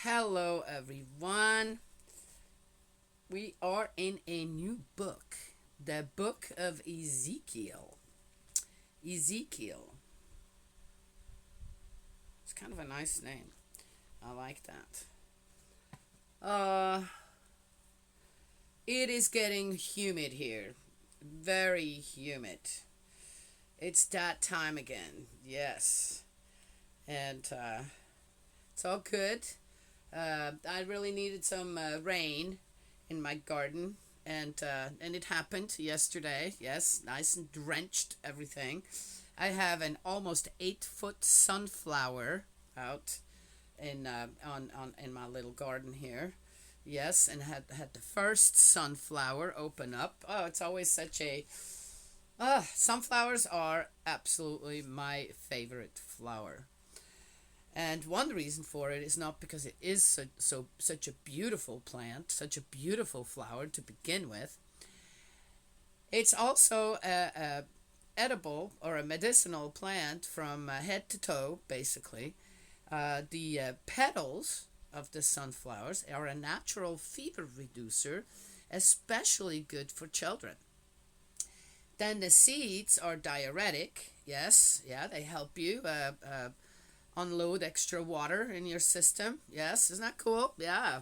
Hello, everyone. We are in a new book, the book of Ezekiel. Ezekiel. It's kind of a nice name. I like that. Uh, it is getting humid here. Very humid. It's that time again. Yes. And it's all good. I really needed some rain in my garden, and it happened yesterday. Yes, nice and drenched everything. I have an almost 8 foot sunflower out on in my little garden here. Yes, and had the first sunflower open up. Oh, it's always such a sunflowers are absolutely my favorite flower. And one reason for it is not because it is such a beautiful plant, such a beautiful flower to begin with. It's also a edible or a medicinal plant from head to toe, basically. The petals of the sunflowers are a natural fever reducer, especially good for children. Then the seeds are diuretic. Yes, yeah, they help you unload extra water in your system. Yes, isn't that cool? Yeah.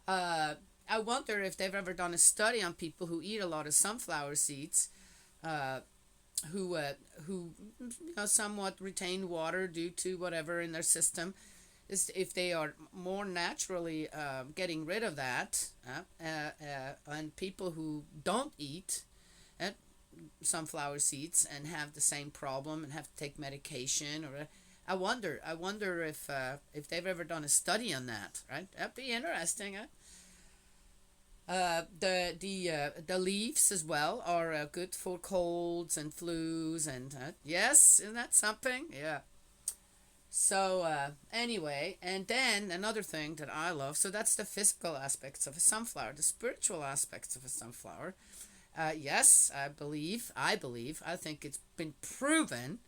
Uh, I wonder if they've ever done a study on people who eat a lot of sunflower seeds, uh, who somewhat retain water due to whatever in their system. Is if they are more naturally getting rid of that, and people who don't eat uh, sunflower seeds and have the same problem and have to take medication or I wonder if they've ever done a study on that. Right, that'd be interesting. Huh? The leaves as well are good for colds and flus and yes, isn't that something? Yeah. So anyway, and then another thing that I love. So that's the physical aspects of a sunflower. The spiritual aspects of a sunflower. Yes, I think it's been proven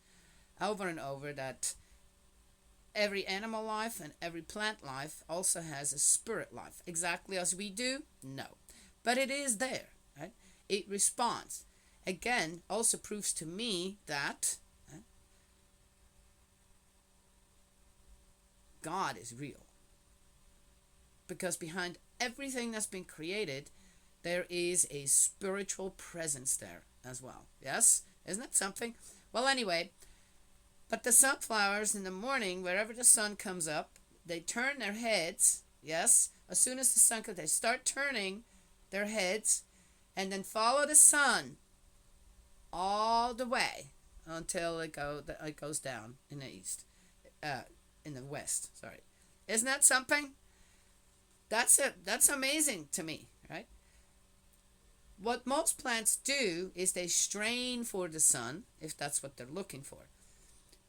over and over that every animal life and every plant life also has a spirit life. Exactly as we do? No. But it is there, right? It responds. Again, also proves to me that God is real. Because behind everything that's been created, there is a spiritual presence there as well. Yes? Isn't that something? Well, anyway, but the sunflowers in the morning, wherever the sun comes up, they turn their heads. Yes, as soon as the sun comes, they start turning their heads, and then follow the sun all the way until it goes down in the east, in the west. Sorry, isn't that something? That's amazing to me, right? What most plants do is they strain for the sun if that's what they're looking for.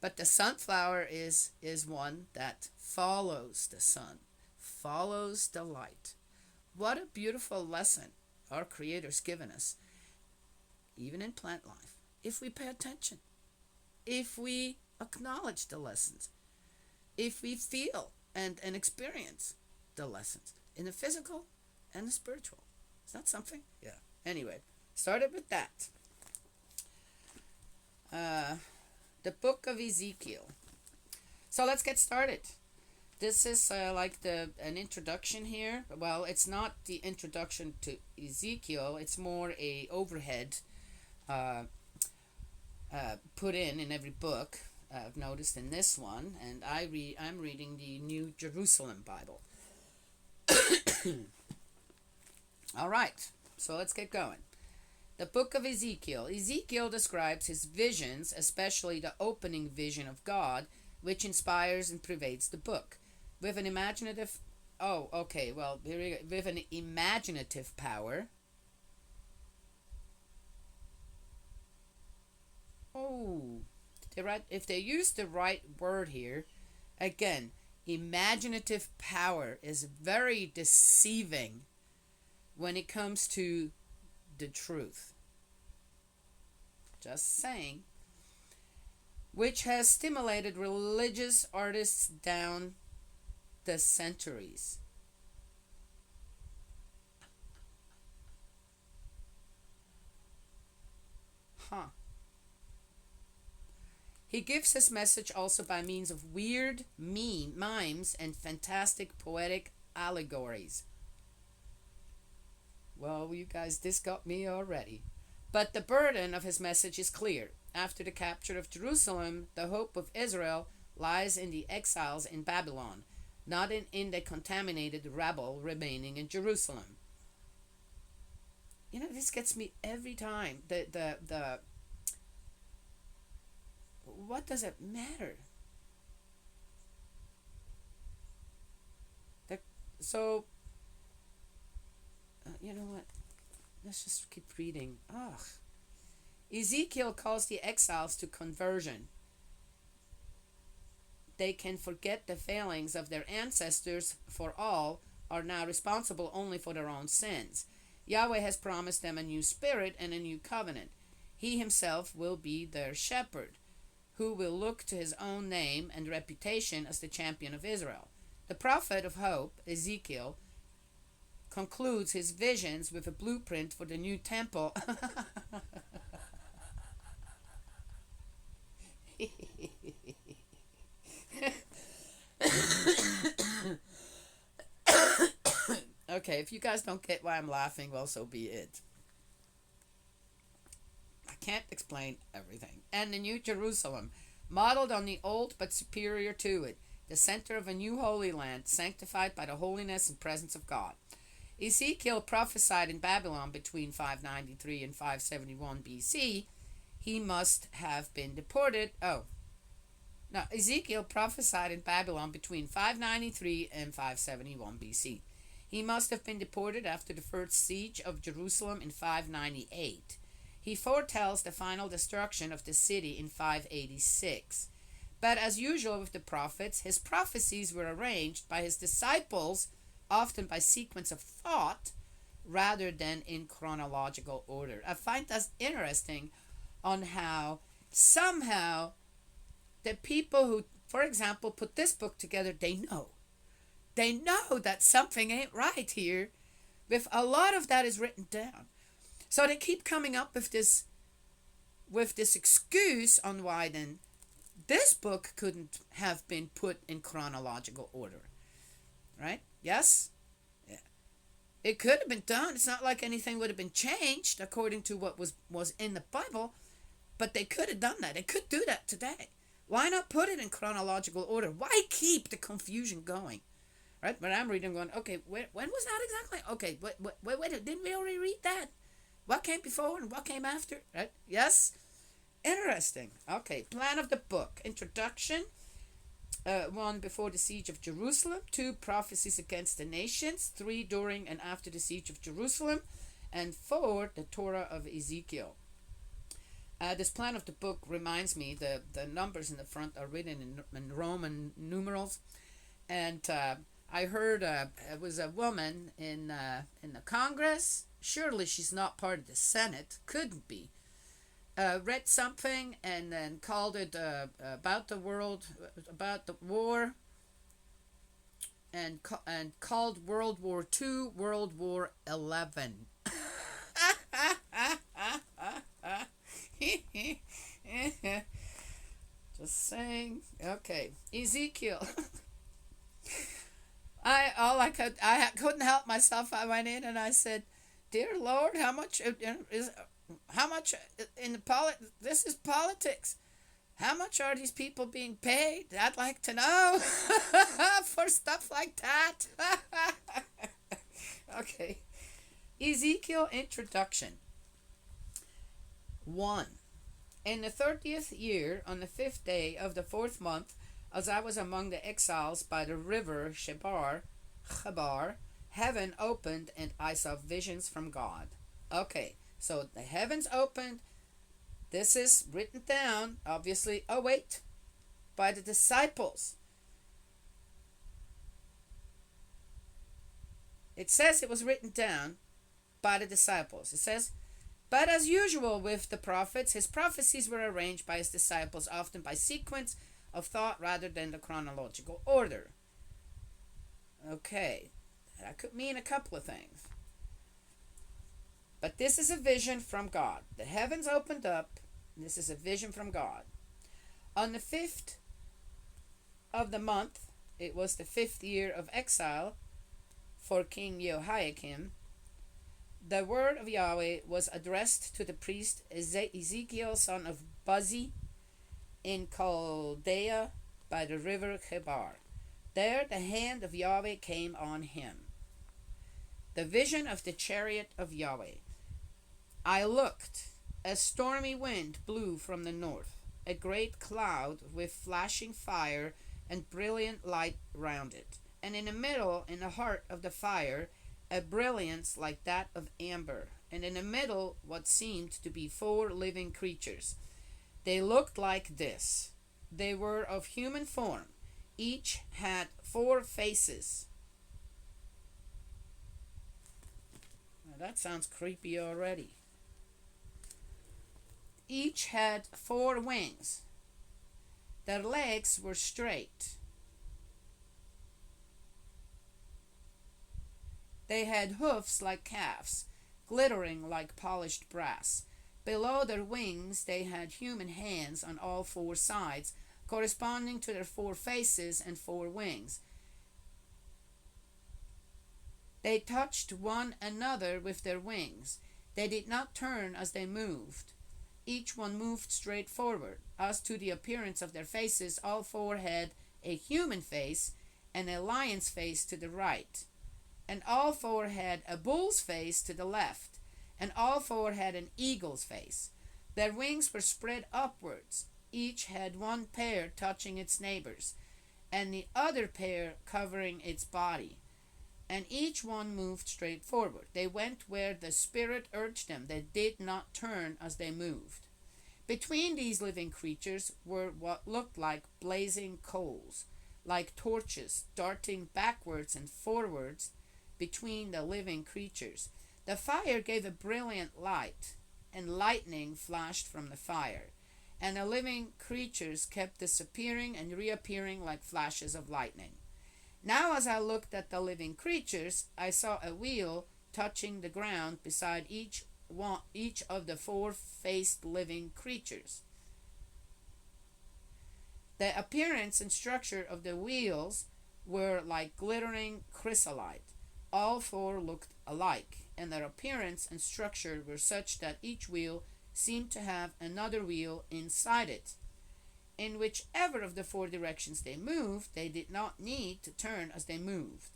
But the sunflower is one that follows the sun, follows the light. What a beautiful lesson our Creator's given us, even in plant life, if we pay attention, if we acknowledge the lessons, if we feel and experience the lessons in the physical and the spiritual. Is that something? Yeah. Anyway, started with that. Uh, the book of Ezekiel. So let's get started. This is like the an introduction here. Well, it's not the introduction to Ezekiel. It's more a overhead uh, put in every book. I've noticed in this one, and I'm reading the New Jerusalem Bible. All right, so let's get going. The book of Ezekiel. Ezekiel describes his visions, especially the opening vision of God, which inspires and pervades the book. With an imaginative oh, okay, well, here we go. With an imaginative power. Oh, if they use the right word here, again, imaginative power is very deceiving when it comes to the truth. Just saying. Which has stimulated religious artists down the centuries. Huh. He gives his message also by means of weird mimes and fantastic poetic allegories. Well, you guys, this got me already. But the burden of his message is clear. After the capture of Jerusalem, the hope of Israel lies in the exiles in Babylon, not in the contaminated rabble remaining in Jerusalem. You know, this gets me every time. The what does it matter? The, so, you know what? Let's just keep reading. Ugh. Ezekiel calls the exiles to conversion. They can forget the failings of their ancestors, for all are now responsible only for their own sins. Yahweh has promised them a new spirit and a new covenant. He himself will be their shepherd, who will look to his own name and reputation as the champion of Israel. The prophet of hope, Ezekiel, concludes his visions with a blueprint for the new temple. Okay, if you guys don't get why I'm laughing, well, so be it. I can't explain everything. And the New Jerusalem, modeled on the old but superior to it, the center of a new holy land, sanctified by the holiness and presence of God. Ezekiel prophesied in Babylon between 593 and 571 BC. He must have been deported. Ezekiel prophesied in Babylon between 593 and 571 BC. He must have been deported after the first siege of Jerusalem in 598. He foretells the final destruction of the city in 586. But as usual with the prophets, his prophecies were arranged by his disciples, often by sequence of thought, rather than in chronological order. I find that interesting on how somehow the people who, for example, put this book together, they know that something ain't right here. With a lot of that is written down. So they keep coming up with this excuse on why then this book couldn't have been put in chronological order. Right? Yes? Yeah. It could have been done. It's not like anything would have been changed according to what was in the Bible, but they could have done that. They could do that today. Why not put it in chronological order? Why keep the confusion going? Right? But I'm reading going, okay, when was that exactly? Okay, wait, didn't we already read that? What came before and what came after? Right? Yes? Interesting. Okay, plan of the book. Introduction. 1, before the siege of Jerusalem. 2, prophecies against the nations. 3, during and after the siege of Jerusalem. And 4, the Torah of Ezekiel. This plan of the book reminds me, the numbers in the front are written in Roman numerals. And I heard it was a woman in the Congress. Surely she's not part of the Senate. Couldn't be. Read something and then called it about the war, and called World War II World War 11. Just saying. Okay, Ezekiel. I couldn't help myself. I went in and I said, "Dear Lord, how much in the this is politics. How much are these people being paid? I'd like to know for stuff like that." Okay. Ezekiel introduction. 1. In the 30th year, on the 5th day of the 4th month, as I was among the exiles by the river Chebar, heaven opened and I saw visions from God. Okay, so the heavens opened. This is written down, obviously. Oh, wait. By the disciples. It says it was written down by the disciples. It says, but as usual with the prophets, his prophecies were arranged by his disciples, often by sequence of thought rather than the chronological order. Okay, that could mean a couple of things. But this is a vision from God. The heavens opened up. And this is a vision from God. On the 5th of the month, it was the 5th year of exile for King Jehoiakim, the word of Yahweh was addressed to the priest Ezekiel, son of Buzi, in Chaldea by the river Chebar. There the hand of Yahweh came on him. The vision of the chariot of Yahweh. I looked. A stormy wind blew from the north, a great cloud with flashing fire and brilliant light round it, and in the middle, in the heart of the fire, a brilliance like that of amber, and in the middle what seemed to be 4 living creatures. They looked like this. They were of human form. Each had 4 faces. Now that sounds creepy already. Each had 4 wings. Their legs were straight. They had hoofs like calves, glittering like polished brass. Below their wings they had human hands on all 4 sides, corresponding to their 4 faces and 4 wings. They touched one another with their wings. They did not turn as they moved. Each one moved straight forward. As to the appearance of their faces, all 4 had a human face and a lion's face to the right, and all 4 had a bull's face to the left, and all 4 had an eagle's face. Their wings were spread upwards. Each had 1 pair touching its neighbors, and the other pair covering its body, and each one moved straight forward. They went where the Spirit urged them. They did not turn as they moved. Between these living creatures were what looked like blazing coals, like torches darting backwards and forwards between the living creatures. The fire gave a brilliant light, and lightning flashed from the fire, and the living creatures kept disappearing and reappearing like flashes of lightning. Now as I looked at the living creatures, I saw a wheel touching the ground beside each of the 4-faced living creatures. The appearance and structure of the wheels were like glittering chrysolite. All 4 looked alike, and their appearance and structure were such that each wheel seemed to have another wheel inside it. In whichever of the 4 directions they moved, they did not need to turn as they moved.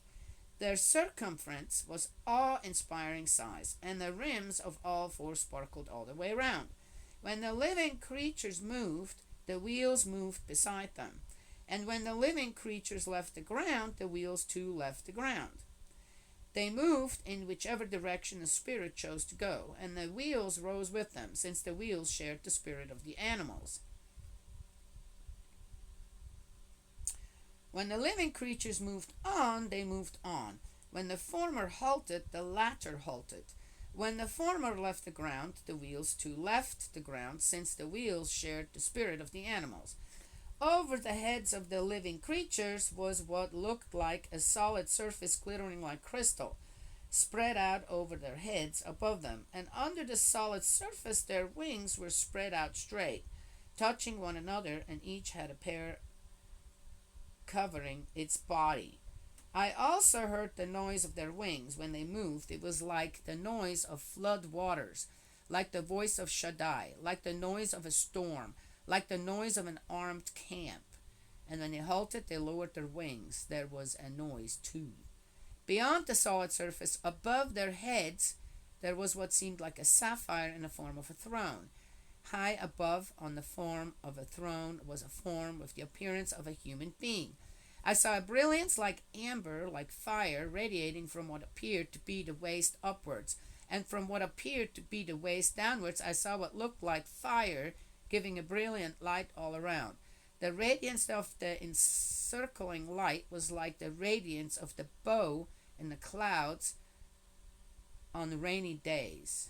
Their circumference was awe-inspiring size, and the rims of all 4 sparkled all the way around. When the living creatures moved, the wheels moved beside them, and when the living creatures left the ground, the wheels too left the ground. They moved in whichever direction the Spirit chose to go, and the wheels rose with them, since the wheels shared the spirit of the animals. When the living creatures moved on, they moved on. When the former halted, the latter halted. When the former left the ground, the wheels too left the ground, since the wheels shared the spirit of the animals. Over the heads of the living creatures was what looked like a solid surface glittering like crystal, spread out over their heads above them, and under the solid surface their wings were spread out straight, touching one another, and each had a pair covering its body. I also heard the noise of their wings when they moved. It was like the noise of flood waters, like the voice of Shaddai, like the noise of a storm, like the noise of an armed camp. And when they halted, they lowered their wings. There was a noise too. Beyond the solid surface, above their heads, there was what seemed like a sapphire in the form of a throne. High above, on the form of a throne, was a form with the appearance of a human being. I saw a brilliance like amber, like fire, radiating from what appeared to be the waist upwards, and from what appeared to be the waist downwards I saw what looked like fire, giving a brilliant light all around. The radiance of the encircling light was like the radiance of the bow in the clouds on rainy days.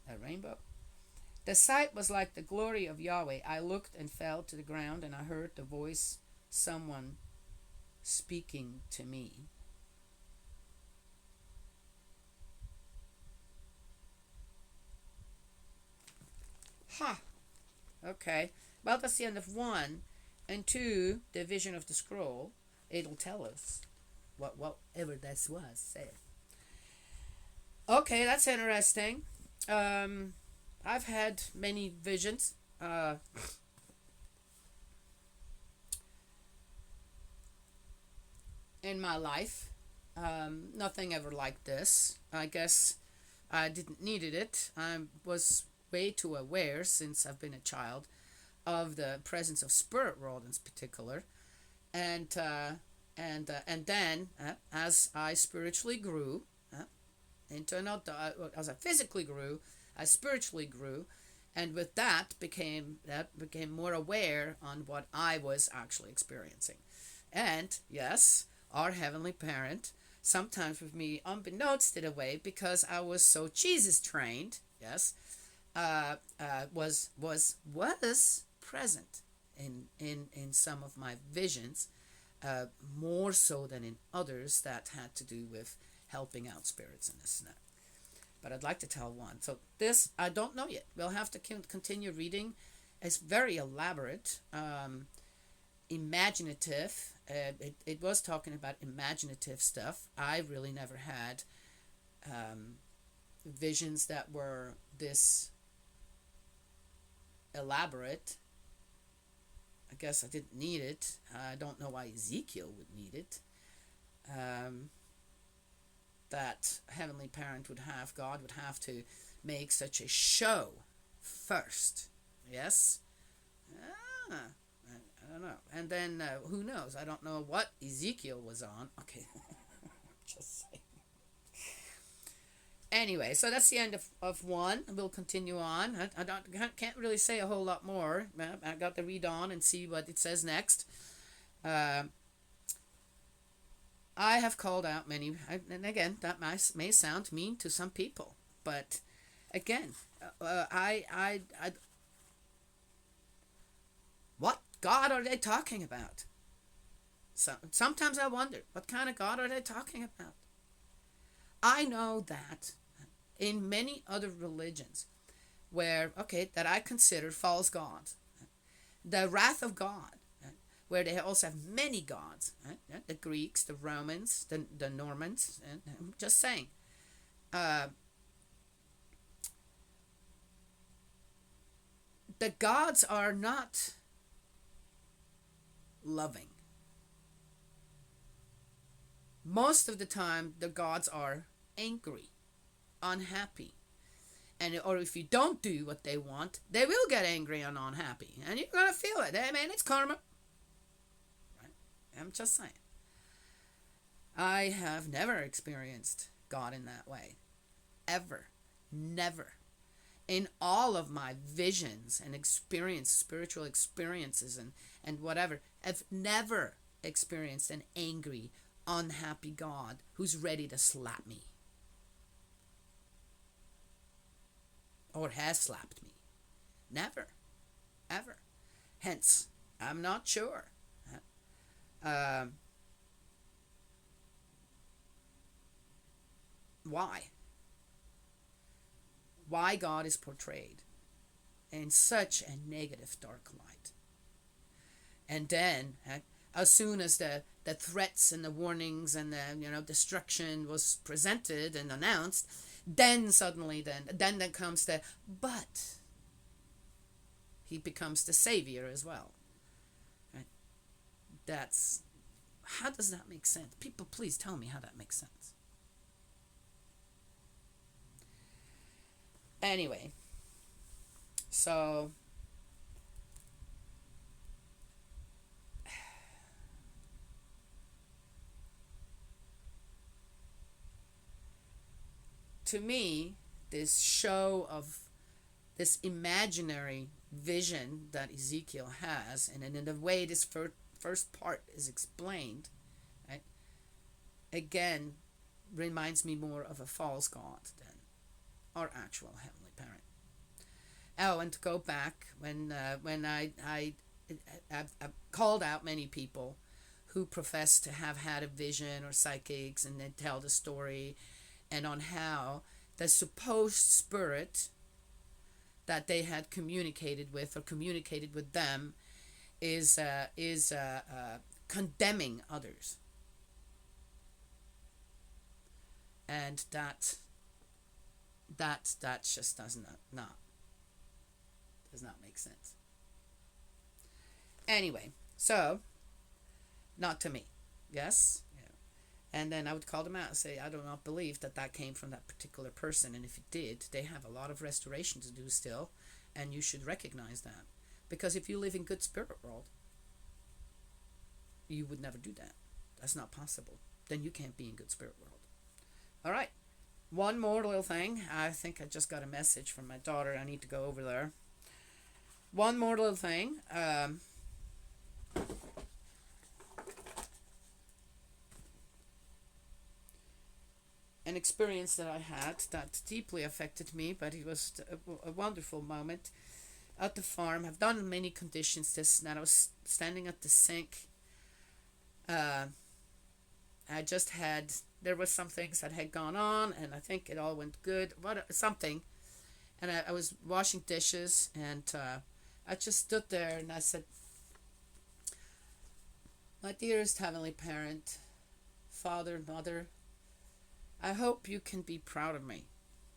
A rainbow? The sight was like the glory of Yahweh. I looked and fell to the ground, and I heard the voice someone speaking to me. Ha! Okay. Well, that's the end of one. And two, the vision of the scroll. It'll tell us whatever this was said. Okay, that's interesting. I've had many visions. In my life. Nothing ever like this. I guess I didn't needed it. I was way too aware since I've been a child of the presence of spirit world in particular, and and then as I spiritually grew into an as I physically grew, I spiritually grew, and with that became more aware on what I was actually experiencing, and yes, our heavenly parent sometimes with me unbeknownst in a way because I was so Jesus trained, yes, was present in some of my visions, more so than in others that had to do with helping out spirits and this and that. But I'd like to tell one. So this I don't know yet. We'll have to continue reading. It's very elaborate, imaginative. It was talking about imaginative stuff. I really never had visions that were this elaborate. I guess I didn't need it. I don't know why Ezekiel would need it. That heavenly parent would have, God would have to make such a show first. Yes? I don't know. And then, who knows? I don't know what Ezekiel was on. Okay. Just saying. Anyway, so that's the end of one. We'll continue on. Can't really say a whole lot more. I got to read on and see what it says next. I have called out many, and again, that may sound mean to some people, but again, what God are they talking about? Sometimes I wonder, what kind of God are they talking about? I know that in many other religions, that I consider false gods, the wrath of God, where they also have many gods, the Greeks, the Romans, the Normans, I'm just saying. The gods are not loving. Most of the time, the gods are angry, unhappy. Or if you don't do what they want, they will get angry and unhappy. And you're going to feel it. I mean, it's karma. I'm just saying. I have never experienced God in that way. Ever. Never. In all of my visions and spiritual experiences and whatever, I've never experienced an angry, unhappy God who's ready to slap me. Or has slapped me. Never. Ever. Hence, I'm not sure. Why God is portrayed in such a negative dark light. And then as soon as the threats and the warnings and the destruction was presented and announced, then suddenly then comes but he becomes the savior as well. How does that make sense? People, please tell me how that makes sense. Anyway, so to me, this show of this imaginary vision that Ezekiel has, and in the way this first part is explained, right, again, reminds me more of a false god than our actual heavenly parent. Oh, and to go back when I called out many people who profess to have had a vision or psychics, and then tell the story and on how the supposed spirit that they had communicated with or communicated with them is condemning others, and that just does not make sense. Anyway, so not to me, yes. Yeah. And then I would call them out and say, I do not believe that that came from that particular person, and if it did, they have a lot of restoration to do still, and you should recognize that, because if you live in good spirit world, you would never do that. That's not possible. Then you can't be in good spirit world. All right. One more little thing. I think I just got a message from my daughter. I need to go over there. One more little thing. An experience that I had that deeply affected me, but it was a wonderful moment at the farm. I've done many conditions this, and I was standing at the sink. I just had, there was some things that had gone on, and I think it all went good. Something, and I was washing dishes, and I just stood there and I said, "My dearest Heavenly Parent, Father, Mother, I hope you can be proud of me.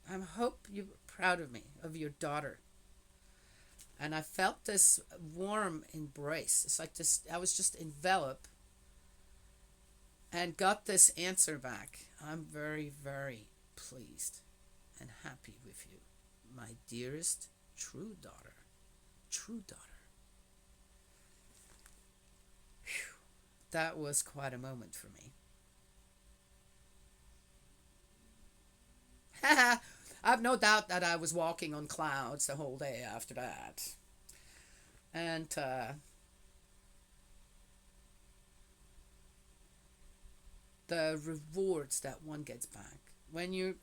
I hope you're proud of me, of your daughter." And I felt this warm embrace. It's like this, I was just enveloped and got this answer back. "I'm very, very pleased and happy with you, my dearest true daughter. True daughter." Whew. That was quite a moment for me. I've no doubt that I was walking on clouds the whole day after that. And the rewards that one gets back when you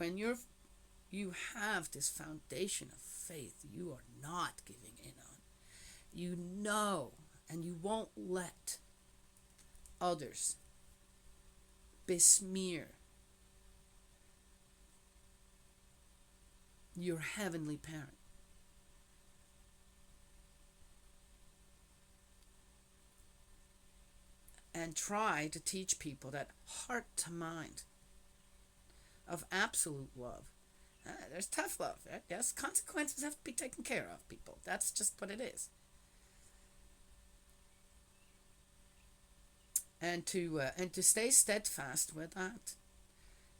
have this foundation of faith, you are not giving in on. You know, and you won't let others besmear your heavenly parent. And try to teach people that heart to mind of absolute love. There's tough love. Right? Yes, consequences have to be taken care of, people. That's just what it is. And to stay steadfast with that.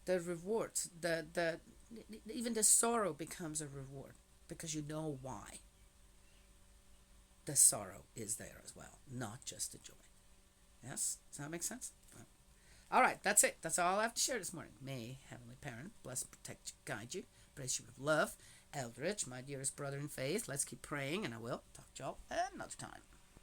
The rewards, the even the sorrow becomes a reward, because you know why the sorrow is there as well, not just the joy. Yes? Does that make sense? All right, that's it. That's all I have to share this morning. May Heavenly Parent bless, protect you, guide you, bless you with love. Eldridge, my dearest brother in faith, let's keep praying, and I will talk to y'all another time.